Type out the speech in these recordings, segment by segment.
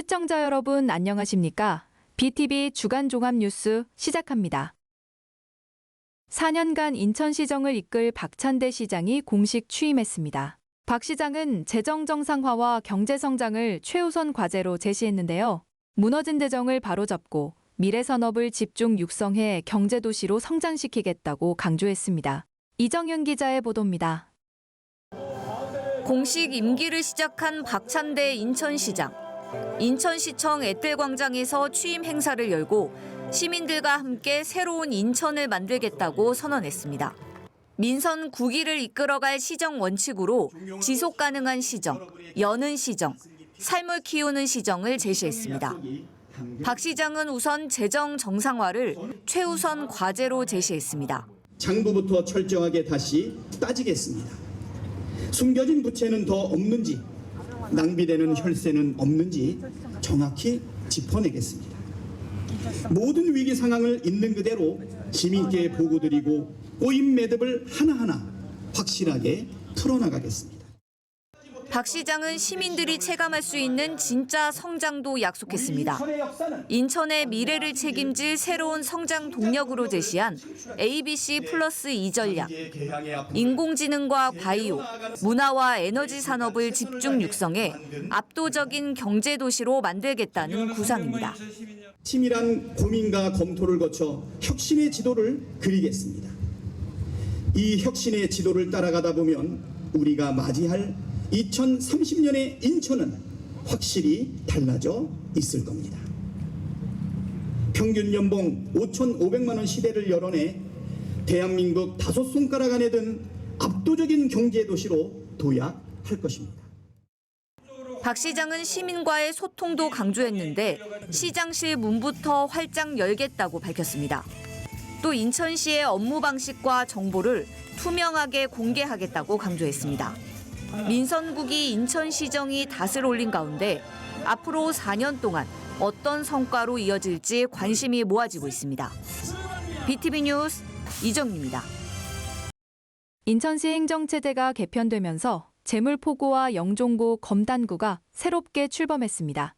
시청자 여러분 안녕하십니까? BTV 주간 종합 뉴스 시작합니다. 4년간 인천시정을 이끌 박찬대 시장이 공식 취임했습니다. 박 시장은 재정 정상화와 경제 성장을 최우선 과제로 제시했는데요. 무너진 재정을 바로잡고 미래 산업을 집중 육성해 경제도시로 성장시키겠다고 강조했습니다. 이정윤 기자의 보도입니다. 공식 임기를 시작한 박찬대 인천시장. 인천시청 에뜰광장에서 취임 행사를 열고 시민들과 함께 새로운 인천을 만들겠다고 선언했습니다. 민선 9기를 이끌어갈 시정 원칙으로 지속 가능한 시정, 여는 시정, 삶을 키우는 시정을 제시했습니다. 박 시장은 우선 재정 정상화를 최우선 과제로 제시했습니다. 장부부터 철저하게 다시 따지겠습니다. 숨겨진 부채는 더 없는지, 낭비되는 혈세는 없는지 정확히 짚어내겠습니다. 모든 위기 상황을 있는 그대로 시민께 보고드리고 꼬임 매듭을 하나하나 확실하게 풀어나가겠습니다. 박 시장은 시민들이 체감할 수 있는 진짜 성장도 약속했습니다. 인천의 미래를 책임질 새로운 성장 동력으로 제시한 ABC 플러스 2 전략. 인공지능과 바이오, 문화와 에너지 산업을 집중 육성해 압도적인 경제도시로 만들겠다는 구상입니다. 치밀한 고민과 검토를 거쳐 혁신의 지도를 그리겠습니다. 이 혁신의 지도를 따라가다 보면 우리가 맞이할 2030년의 인천은 확실히 달라져 있을 겁니다. 평균 연봉 5,500만 원 시대를 열어내 대한민국 5손가락 안에 든 압도적인 경제도시로 도약할 것입니다. 박 시장은 시민과의 소통도 강조했는데 시장실 문부터 활짝 열겠다고 밝혔습니다. 또 인천시의 업무 방식과 정보를 투명하게 공개하겠다고 강조했습니다. 민선 9기 인천시정이 닷을 올린 가운데 앞으로 4년 동안 어떤 성과로 이어질지 관심이 모아지고 있습니다. BTV 뉴스 이정입니다. 인천시 행정체제가 개편되면서 제물포구와 영종고 검단구가 새롭게 출범했습니다.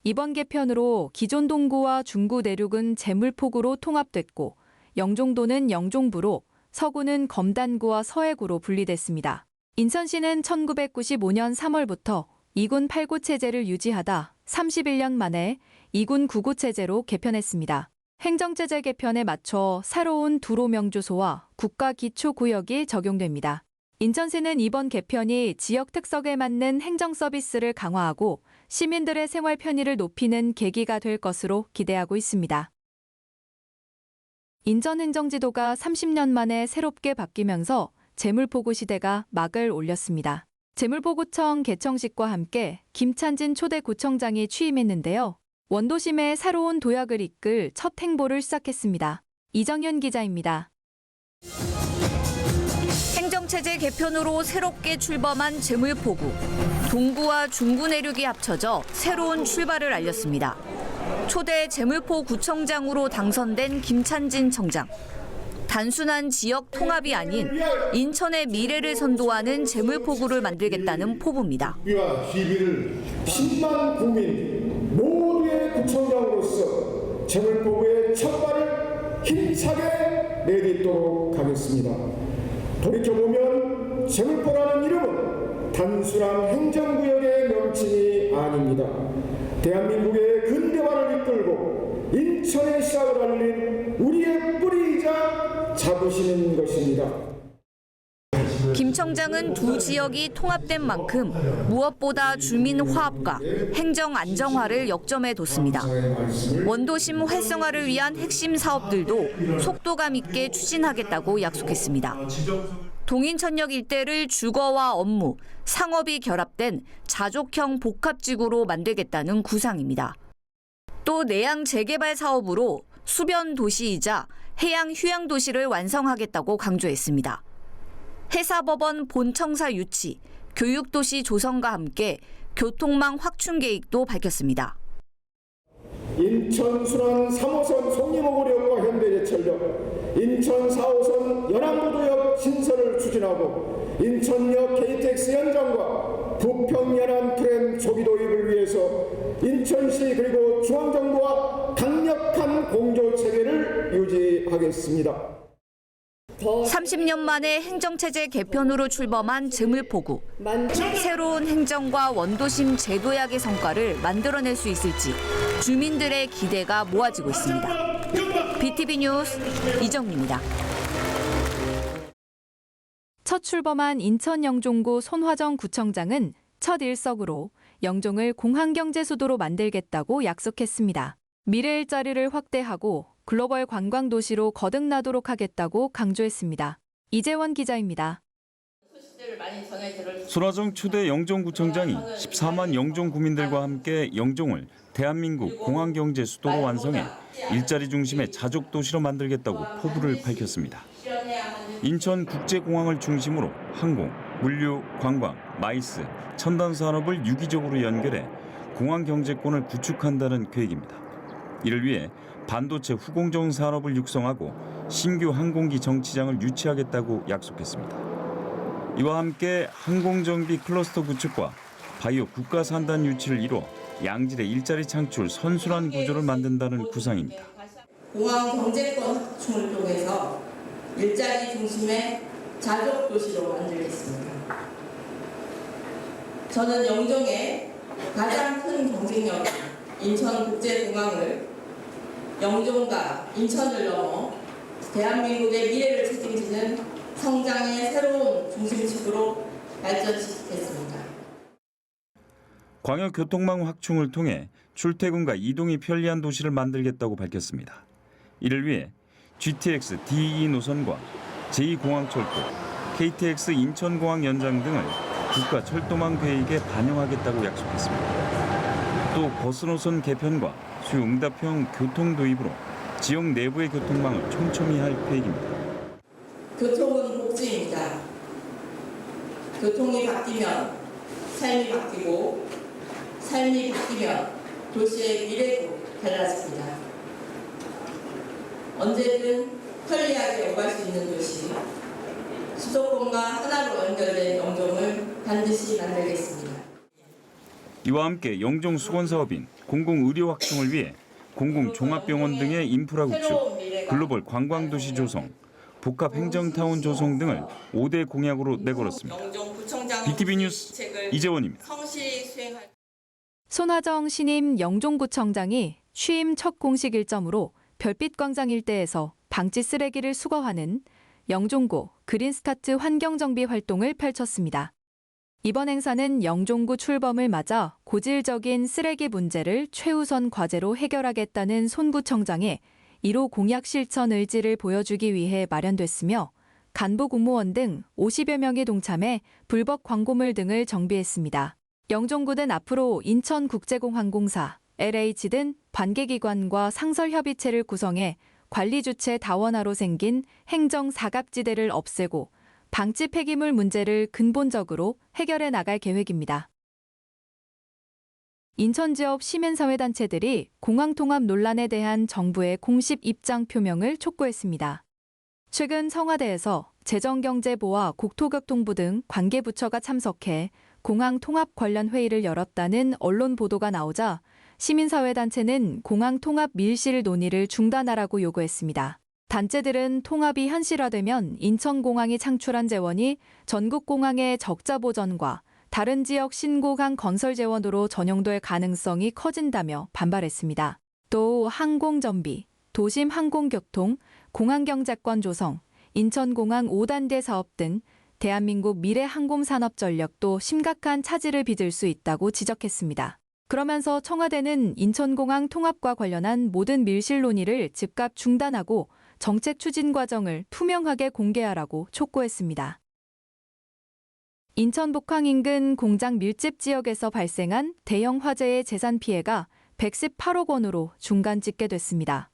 이번 개편으로 기존 동구와 중구 내륙은 제물포구로 통합됐고 영종도는 영종부로, 서구는 검단구와 서해구로 분리됐습니다. 인천시는 1995년 3월부터 2군 8구 체제를 유지하다 31년 만에 2군 9구 체제로 개편했습니다. 행정체제 개편에 맞춰 새로운 도로 명주소와 국가기초구역이 적용됩니다. 인천시는 이번 개편이 지역 특성에 맞는 행정 서비스를 강화하고 시민들의 생활 편의를 높이는 계기가 될 것으로 기대하고 있습니다. 인천 행정지도가 30년 만에 새롭게 바뀌면서 제물포구 시대가 막을 올렸습니다. 제물포구청 개청식과 함께 김찬진 초대 구청장이 취임했는데요. 원도심의 새로운 도약을 이끌 첫 행보를 시작했습니다. 이정윤 기자입니다. 행정체제 개편으로 새롭게 출범한 제물포구. 동구와 중구 내륙이 합쳐져 새로운 출발을 알렸습니다. 초대 제물포구청장으로 당선된 김찬진 청장. 단순한 지역 통합이 아닌 인천의 미래를 선도하는 제물포구를 만들겠다는 포부입니다. 우리와 시비를 10만 국민 모두의 구청장으로서 제물포구의 첫 발을 힘차게 내딛도록 하겠습니다. 돌이켜보면 제물포라는 이름은 단순한 행정구역의 명칭이 아닙니다. 대한민국의 근대화를 이끌고 인천의 시작을 알린 우리의 뿌리이자 자부심인 것입니다. 김 청장은 두 지역이 통합된 만큼 무엇보다 주민 화합과 행정 안정화를 역점에 뒀습니다. 원도심 활성화를 위한 핵심 사업들도 속도감 있게 추진하겠다고 약속했습니다. 동인천역 일대를 주거와 업무, 상업이 결합된 자족형 복합지구로 만들겠다는 구상입니다. 또 내양 재개발 사업으로 수변 도시이자 해양 휴양 도시를 완성하겠다고 강조했습니다. 해사법원 본청사 유치, 교육도시 조성과 함께 교통망 확충 계획도 밝혔습니다. 인천 순환 3호선 송림오구역과 현대제철역, 인천 4호선 연안부두역 신설을 추진하고 인천역 KTX 연장과 부평연안 트램 조기 도입을 위해서 인천시 그리고 중앙정부와 강력한 공조 체계를 유지하겠습니다. 30년 만에 행정체제 개편으로 출범한 재물포구. 새로운 행정과 원도심 제도약의 성과를 만들어낼 수 있을지 주민들의 기대가 모아지고 있습니다. BTV 뉴스 이정입니다. 첫 출범한 인천 영종구 손화정 구청장은 첫 일석으로 영종을 공항경제 수도로 만들겠다고 약속했습니다. 미래 일자리를 확대하고 글로벌 관광 도시로 거듭나도록 하겠다고 강조했습니다. 이재원 기자입니다. 손화정 초대 영종구청장이 14만 영종 구민들과 함께 영종을 대한민국 공항경제 수도로 완성해 일자리 중심의 자족 도시로 만들겠다고 포부를 밝혔습니다. 인천국제공항을 중심으로 항공, 물류, 관광, 마이스, 첨단 산업을 유기적으로 연결해 공항 경제권을 구축한다는 계획입니다. 이를 위해 반도체 후공정 산업을 육성하고 신규 항공기 정치장을 유치하겠다고 약속했습니다. 이와 함께 항공정비 클러스터 구축과 바이오 국가산단 유치를 이뤄 양질의 일자리 창출 선순환 구조를 만든다는 구상입니다. 공항 경제권 확충을 통해서 일자리 중심의 자족 도시로 만들겠습니다. 저는 영종의 가장 큰 경쟁력인 인천국제공항을 영종과 인천을 넘어 대한민국의 미래를 책임지는 성장의 새로운 중심축으로 발전시키겠습니다. 광역교통망 확충을 통해 출퇴근과 이동이 편리한 도시를 만들겠다고 밝혔습니다. 이를 위해 GTX DE 노선과 제2공항철도, KTX 인천공항 연장 등을 국가 철도망 계획에 반영하겠다고 약속했습니다. 또 버스 노선 개편과 수요응답형 교통 도입으로 지역 내부의 교통망을 촘촘히 할 계획입니다. 교통은 복지입니다. 교통이 바뀌면 삶이 바뀌고 삶이 바뀌면 도시의 미래도 달라집니다. 언제든 편리하게 오갈 수 있는 도시, 수도권과 하나로 연결된 영종을 반드시 만들겠습니다. 이와 함께 영종 수건사업인 공공의료 확충을 위해 공공종합병원 등의 인프라 구축, 글로벌 관광도시 조성, 복합행정타운 조성 등을 5대 공약으로 내걸었습니다. BTV 뉴스 이재원입니다. 손화정 신임 영종구청장이 취임 첫 공식 일정으로 별빛광장 일대에서 방치 쓰레기를 수거하는 영종구 그린스타트 환경정비 활동을 펼쳤습니다. 이번 행사는 영종구 출범을 맞아 고질적인 쓰레기 문제를 최우선 과제로 해결하겠다는 손 구청장의 1호 공약 실천 의지를 보여주기 위해 마련됐으며 간부 공무원 등 50여 명이 동참해 불법 광고물 등을 정비했습니다. 영종구는 앞으로 인천국제공항공사, LH 등 관계기관과 상설협의체를 구성해 관리주체 다원화로 생긴 행정 사각지대를 없애고 방치 폐기물 문제를 근본적으로 해결해 나갈 계획입니다. 인천 지역 시민사회단체들이 공항통합 논란에 대한 정부의 공식 입장 표명을 촉구했습니다. 최근 청와대에서 재정경제부와 국토교통부 등 관계부처가 참석해 공항통합 관련 회의를 열었다는 언론 보도가 나오자 시민사회단체는 공항통합 밀실 논의를 중단하라고 요구했습니다. 단체들은 통합이 현실화되면 인천공항이 창출한 재원이 전국공항의 적자 보전과 다른 지역 신고강 건설 재원으로 전용될 가능성이 커진다며 반발했습니다. 또 항공정비, 도심 항공교통, 공항경제권 조성, 인천공항 5단계 사업 등 대한민국 미래 항공산업 전력도 심각한 차질을 빚을 수 있다고 지적했습니다. 그러면서 청와대는 인천공항 통합과 관련한 모든 밀실 논의를 즉각 중단하고 정책 추진 과정을 투명하게 공개하라고 촉구했습니다. 인천 복항 인근 공장 밀집 지역에서 발생한 대형 화재의 재산 피해가 118억 원으로 중간 집계됐습니다.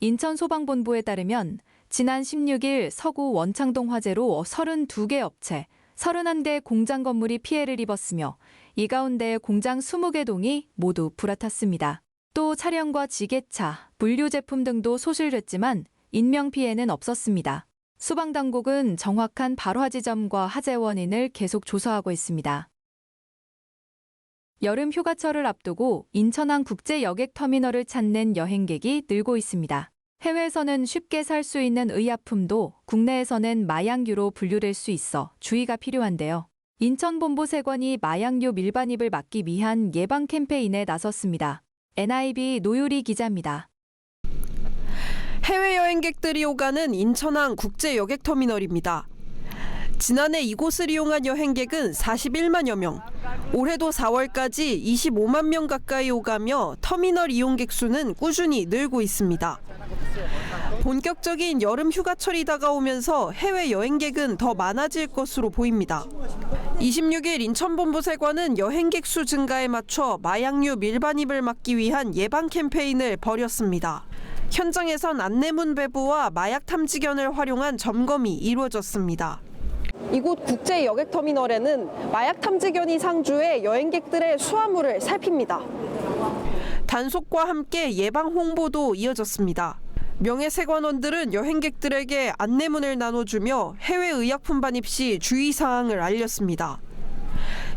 인천소방본부에 따르면 지난 16일 서구 원창동 화재로 32개 업체, 31개 공장 건물이 피해를 입었으며 이 가운데 공장 20개 동이 모두 불화탔습니다. 또 차량과 지게차, 물류 제품 등도 소실됐지만 인명피해는 없었습니다. 소방당국은 정확한 발화 지점과 화재 원인을 계속 조사하고 있습니다. 여름 휴가철을 앞두고 인천항 국제여객터미널을 찾는 여행객이 늘고 있습니다. 해외에서는 쉽게 살 수 있는 의약품도 국내에서는 마약류로 분류될 수 있어 주의가 필요한데요. 인천본부세관이 마약류 밀반입을 막기 위한 예방 캠페인에 나섰습니다. NIB 노유리 기자입니다. 해외 여행객들이 오가는 인천항 국제여객터미널입니다. 지난해 이곳을 이용한 여행객은 41만여 명, 올해도 4월까지 25만 명 가까이 오가며 터미널 이용객 수는 꾸준히 늘고 있습니다. 본격적인 여름 휴가철이 다가오면서 해외 여행객은 더 많아질 것으로 보입니다. 26일 인천본부세관은 여행객 수 증가에 맞춰 마약류 밀반입을 막기 위한 예방 캠페인을 벌였습니다. 현장에선 안내문 배부와 마약 탐지견을 활용한 점검이 이루어졌습니다. 이곳 국제여객터미널에는 마약 탐지견이 상주해 여행객들의 수화물을 살핍니다. 단속과 함께 예방 홍보도 이어졌습니다. 명예세관원들은 여행객들에게 안내문을 나눠주며 해외 의약품 반입 시 주의사항을 알렸습니다.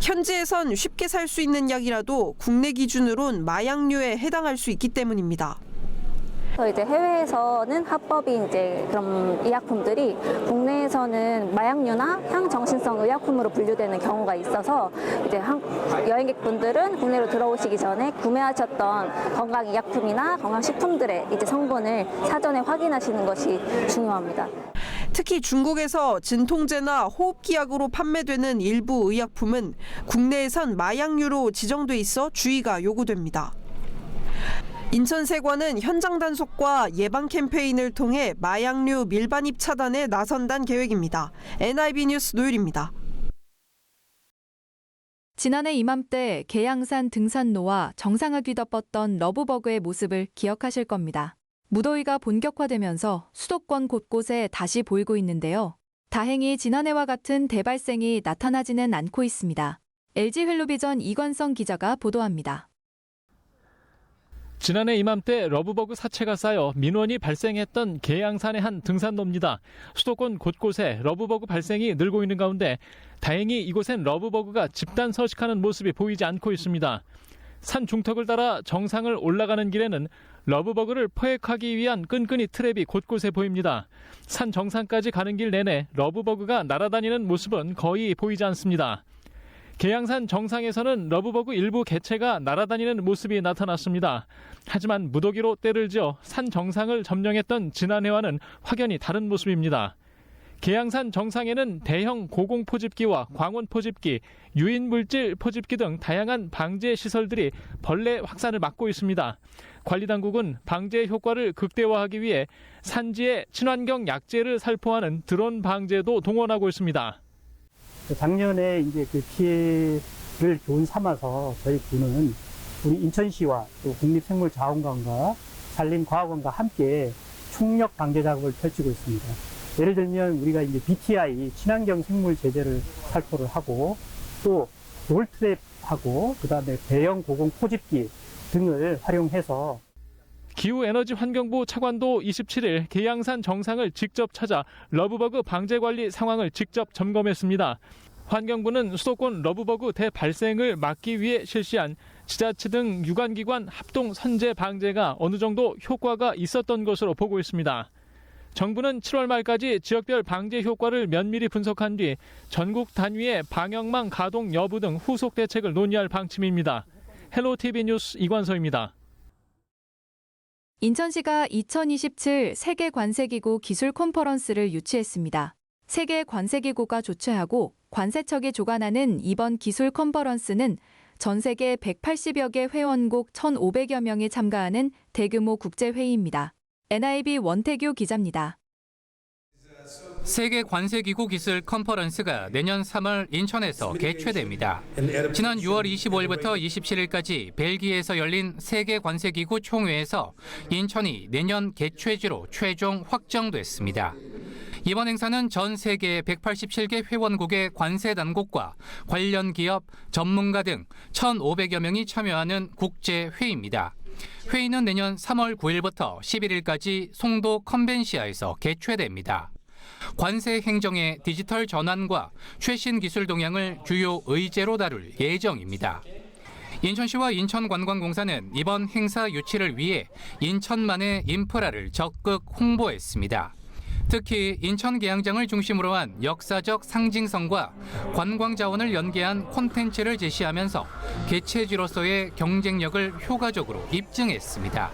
현지에선 쉽게 살 수 있는 약이라도 국내 기준으론 마약류에 해당할 수 있기 때문입니다. 이제 해외에서는 합법인 이제 그런 의약품들이 국내에서는 마약류나 향정신성 의약품으로 분류되는 경우가 있어서 이제 여행객분들은 국내로 들어오시기 전에 구매하셨던 건강의약품이나 건강식품들의 이제 성분을 사전에 확인하시는 것이 중요합니다. 특히 중국에서 진통제나 호흡기약으로 판매되는 일부 의약품은 국내에선 마약류로 지정돼 있어 주의가 요구됩니다. 인천세관은 현장 단속과 예방 캠페인을 통해 마약류 밀반입 차단에 나선다는 계획입니다. NIB 뉴스 노율입니다. 지난해 이맘때 계양산 등산로와 정상을 뒤덮었던 러브버그의 모습을 기억하실 겁니다. 무더위가 본격화되면서 수도권 곳곳에 다시 보이고 있는데요. 다행히 지난해와 같은 대발생이 나타나지는 않고 있습니다. LG 헬로비전 이관성 기자가 보도합니다. 지난해 이맘때 러브버그 사체가 쌓여 민원이 발생했던 계양산의 한 등산로입니다. 수도권 곳곳에 러브버그 발생이 늘고 있는 가운데 다행히 이곳엔 러브버그가 집단 서식하는 모습이 보이지 않고 있습니다. 산 중턱을 따라 정상을 올라가는 길에는 러브버그를 포획하기 위한 끈끈이 트랩이 곳곳에 보입니다. 산 정상까지 가는 길 내내 러브버그가 날아다니는 모습은 거의 보이지 않습니다. 계양산 정상에서는 러브버그 일부 개체가 날아다니는 모습이 나타났습니다. 하지만 무더기로 때를 지어 산 정상을 점령했던 지난해와는 확연히 다른 모습입니다. 계양산 정상에는 대형 고공 포집기와 광원 포집기, 유인 물질 포집기 등 다양한 방제 시설들이 벌레 확산을 막고 있습니다. 관리당국은 방제 효과를 극대화하기 위해 산지의 친환경 약재를 살포하는 드론 방제도 동원하고 있습니다. 작년에 이제 그 피해를 교훈 삼아서 저희 군은 우리 인천시와 또 국립생물자원관과 산림과학원과 함께 총력 방제 작업을 펼치고 있습니다. 예를 들면 우리가 이제 BTI 친환경 생물 제재를 살포를 하고 또 돌트랩하고 그다음에 대형 고공 포집기 등을 활용해서 기후에너지환경부 차관도 27일 계양산 정상을 직접 찾아 러브버그 방제 관리 상황을 직접 점검했습니다. 환경부는 수도권 러브버그 대발생을 막기 위해 실시한 지자체 등 유관기관 합동 선제 방제가 어느 정도 효과가 있었던 것으로 보고 있습니다. 정부는 7월 말까지 지역별 방제 효과를 면밀히 분석한 뒤 전국 단위의 방역망 가동 여부 등 후속 대책을 논의할 방침입니다. 헬로티비 뉴스 이관서입니다. 인천시가 2027 세계관세기구 기술 컨퍼런스를 유치했습니다. 세계관세기구가 주최하고 관세청이 주관하는 이번 기술 컨퍼런스는 전 세계 180여 개 회원국 1,500여 명이 참가하는 대규모 국제회의입니다. NIB 원태규 기자입니다. 세계관세기구 기술 컨퍼런스가 내년 3월 인천에서 개최됩니다. 지난 6월 25일부터 27일까지 벨기에에서 열린 세계관세기구 총회에서 인천이 내년 개최지로 최종 확정됐습니다. 이번 행사는 전 세계 187개 회원국의 관세 당국과 관련 기업, 전문가 등 1,500여 명이 참여하는 국제회의입니다. 회의는 내년 3월 9일부터 11일까지 송도 컨벤시아에서 개최됩니다. 관세 행정의 디지털 전환과 최신 기술 동향을 주요 의제로 다룰 예정입니다. 인천시와 인천관광공사는 이번 행사 유치를 위해 인천만의 인프라를 적극 홍보했습니다. 특히 인천계양장을 중심으로 한 역사적 상징성과 관광 자원을 연계한 콘텐츠를 제시하면서 개최지로서의 경쟁력을 효과적으로 입증했습니다.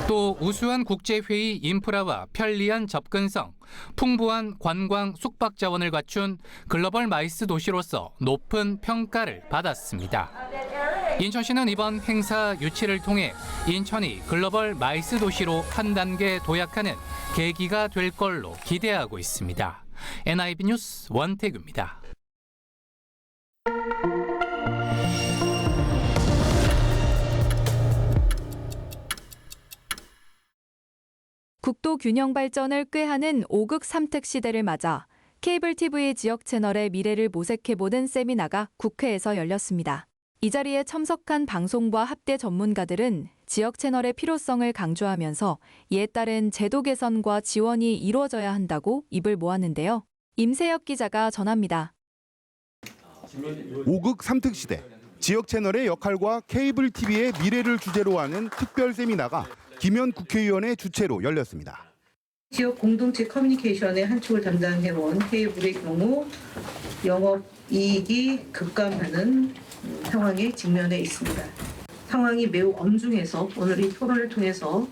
또 우수한 국제회의 인프라와 편리한 접근성, 풍부한 관광 숙박 자원을 갖춘 글로벌 마이스 도시로서 높은 평가를 받았습니다. 인천시는 이번 행사 유치를 통해 인천이 글로벌 마이스 도시로 한 단계 도약하는 계기가 될 걸로 기대하고 있습니다. NIB 뉴스 원태규입니다. 국도 균형 발전을 꾀하는 5극 3택 시대를 맞아 케이블 TV 지역 채널의 미래를 모색해보는 세미나가 국회에서 열렸습니다. 이 자리에 참석한 방송과 합대 전문가들은 지역 채널의 필요성을 강조하면서 이에 따른 제도 개선과 지원이 이루어져야 한다고 입을 모았는데요. 임세혁 기자가 전합니다. 5극 3특 시대, 지역 채널의 역할과 케이블 TV의 미래를 주제로 하는 특별 세미나가 김현 국회의원의 주최로 열렸습니다. 지역 공동체 커뮤니케이션의 한 축을 담당해온 케이블의 경우 영업이익이 급감하는 상황에 직면해 있습니다. 상황이 매우 엄중해서 오늘 이 토론을 통해서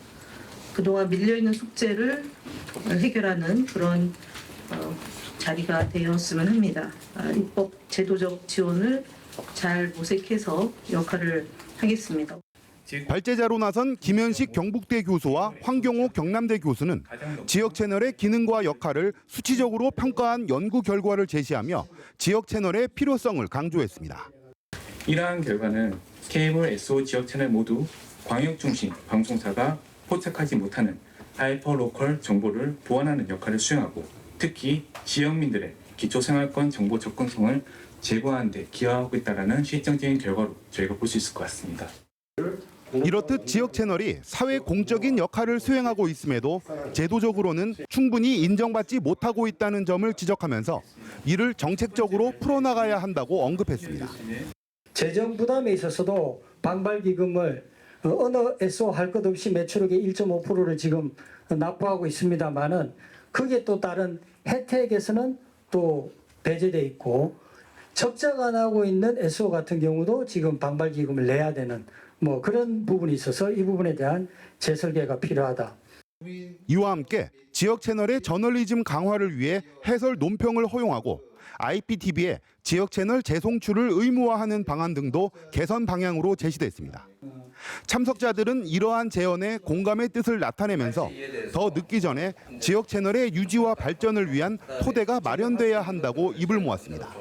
그동안 밀려있는 숙제를 해결하는 그런 자리가 되었으면 합니다. 입법 제도적 지원을 잘 모색해서 역할을 하겠습니다. 발제자로 나선 김현식 경북대 교수와 황경호 경남대 교수는 지역 채널의 기능과 역할을 수치적으로 평가한 연구 결과를 제시하며 지역 채널의 필요성을 강조했습니다. 이러한 결과는 케이블, SO 지역 채널 모두 광역 중심 방송사가 포착하지 못하는 하이퍼로컬 정보를 보완하는 역할을 수행하고 특히 지역민들의 기초생활권 정보 접근성을 제고하는 데 기여하고 있다는 실증적인 결과로 저희가 볼 수 있을 것 같습니다. 이렇듯 지역 채널이 사회 공적인 역할을 수행하고 있음에도 제도적으로는 충분히 인정받지 못하고 있다는 점을 지적하면서 이를 정책적으로 풀어나가야 한다고 언급했습니다. 재정 부담에 있어서도 방발기금을 어느 SO 할 것 없이 매출액의 1.5%를 지금 납부하고 있습니다만은 그게 또 다른 혜택에서는 또 배제돼 있고 적자가 나고 있는 SO 같은 경우도 지금 방발기금을 내야 되는 그런 부분이 있어서 이 부분에 대한 재설계가 필요하다. 이와 함께 지역 채널의 저널리즘 강화를 위해 해설 논평을 허용하고 IPTV의 지역 채널 재송출을 의무화하는 방안 등도 개선 방향으로 제시됐습니다. 참석자들은 이러한 제언에 공감의 뜻을 나타내면서 더 늦기 전에 지역 채널의 유지와 발전을 위한 토대가 마련돼야 한다고 입을 모았습니다.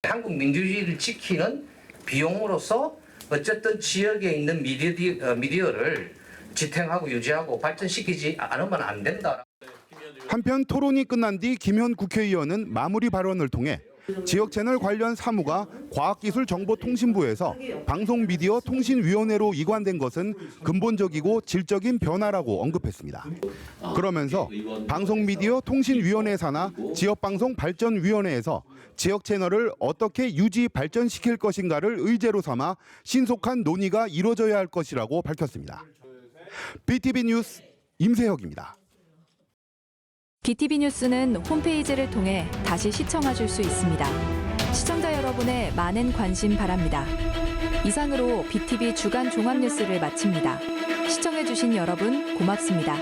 한국 민주주의를 지키는 비용으로서 어쨌든 지역에 있는 미디어를 지탱하고 유지하고 발전시키지 않으면 안 된다. 한편 토론이 끝난 뒤 김현 국회의원은 마무리 발언을 통해 지역 채널 관련 사무가 과학기술정보통신부에서 방송미디어통신위원회로 이관된 것은 근본적이고 질적인 변화라고 언급했습니다. 그러면서 방송미디어통신위원회 산하 지역방송발전위원회에서 지역 채널을 어떻게 유지 발전시킬 것인가를 의제로 삼아 신속한 논의가 이루어져야 할 것이라고 밝혔습니다. BTV 뉴스 임세혁입니다. BTV 뉴스는 홈페이지를 통해 다시 시청하실 수 있습니다. 시청자 여러분의 많은 관심 바랍니다. 이상으로 BTV 주간 종합뉴스를 마칩니다. 시청해주신 여러분 고맙습니다.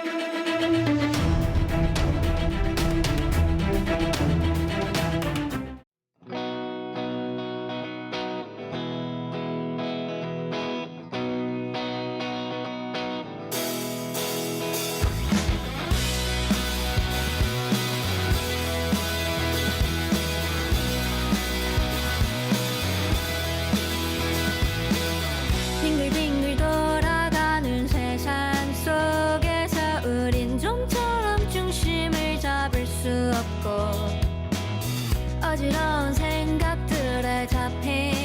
빙글빙글 돌아가는 세상 속에서 우린 좀처럼 중심을 잡을 수 없고 어지러운 생각들에 잡힌